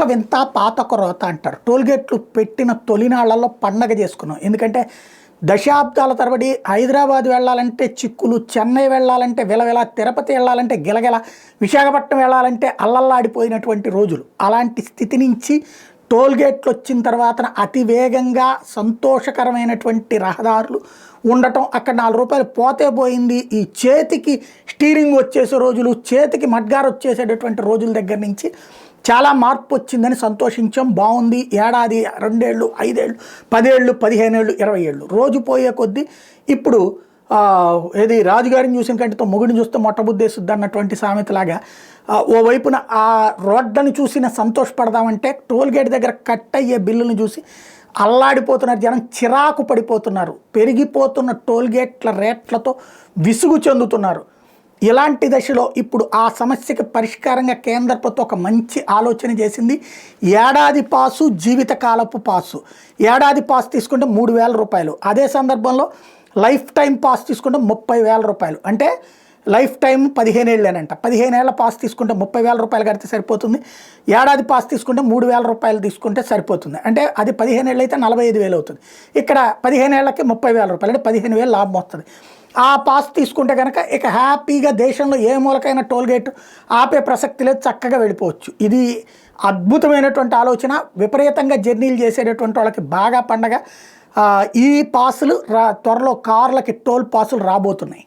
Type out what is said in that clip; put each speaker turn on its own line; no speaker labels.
వింత పాతొక రోత అంటారు. టోల్గేట్లు పెట్టిన తొలినాళ్లలో పండగ చేసుకున్నాం. ఎందుకంటే దశాబ్దాల తరబడి హైదరాబాద్ వెళ్ళాలంటే చిక్కులు, చెన్నై వెళ్ళాలంటే విలవిల, తిరుపతి వెళ్ళాలంటే గిలగిల, విశాఖపట్నం వెళ్ళాలంటే అల్లల్లాడిపోయినటువంటి రోజులు. అలాంటి స్థితి నుంచి టోల్గేట్లు వచ్చిన తర్వాత అతి వేగంగా సంతోషకరమైనటువంటి రహదారులు ఉండటం, అక్కడ 4 రూపాయలు పోతే పోయింది, ఈ చేతికి స్టీరింగ్ వచ్చేసే రోజులు, చేతికి మడ్గారు వచ్చేసేటటువంటి రోజుల దగ్గర నుంచి చాలా మార్పు వచ్చిందని సంతోషించాం. బాగుంది. ఏడాది, 2 ఏళ్ళు, 5 ఏళ్ళు, 10 ఏళ్ళు, 15 ఏళ్ళు, 20 ఏళ్ళు రోజు పోయే కొద్దీ ఇప్పుడు ఏది రాజుగారిని చూసిన కంటితో మొగుడిని చూస్తే మొట్టబుద్ధేస్తుంది అన్నటువంటి సామెతలాగా ఓవైపున ఆ రోడ్లను చూసిన సంతోషపడదామంటే టోల్గేట్ దగ్గర కట్ అయ్యే బిల్లులను చూసి అల్లాడిపోతున్నారు జనం, చిరాకు పడిపోతున్నారు. పెరిగిపోతున్న టోల్గేట్ల రేట్లతో విసుగు చెందుతున్నారు. ఇలాంటి దశలో ఇప్పుడు ఆ సమస్యకి పరిష్కారంగా కేంద్ర ప్రభుత్వం ఒక మంచి ఆలోచన చేసింది. ఏడాది పాసు, జీవితకాలపు పాసు. ఏడాది పాస్ తీసుకుంటే 3,000 రూపాయలు. అదే సందర్భంలో లైఫ్ టైం పాస్ తీసుకుంటే 30,000 రూపాయలు. అంటే లైఫ్ టైం 15 ఏళ్ళేనంట. 15 ఏళ్ల పాస్ తీసుకుంటే 30,000 రూపాయలు కడితే సరిపోతుంది. ఏడాది పాస్ తీసుకుంటే 3,000 రూపాయలు తీసుకుంటే సరిపోతుంది. అంటే అది 15 ఏళ్ళు అయితే 45,000 అవుతుంది. ఇక్కడ 15 ఏళ్ళకి 30,000 రూపాయలు, అంటే 15,000 లాభం వస్తుంది. ఆ పాస్ తీసుకుంటే కనుక ఇక హ్యాపీగా దేశంలో ఏ మూలకైనా టోల్గేట్ ఆపే ప్రసక్తి లేదు, చక్కగా వెళ్ళిపోవచ్చు. ఇది అద్భుతమైనటువంటి ఆలోచన. విపరీతంగా జర్నీలు చేసేటటువంటి వాళ్ళకి బాగా పండగ. ఈ పాసులు త్వరలో కార్లకి టోల్ పాసులు రాబోతున్నాయి.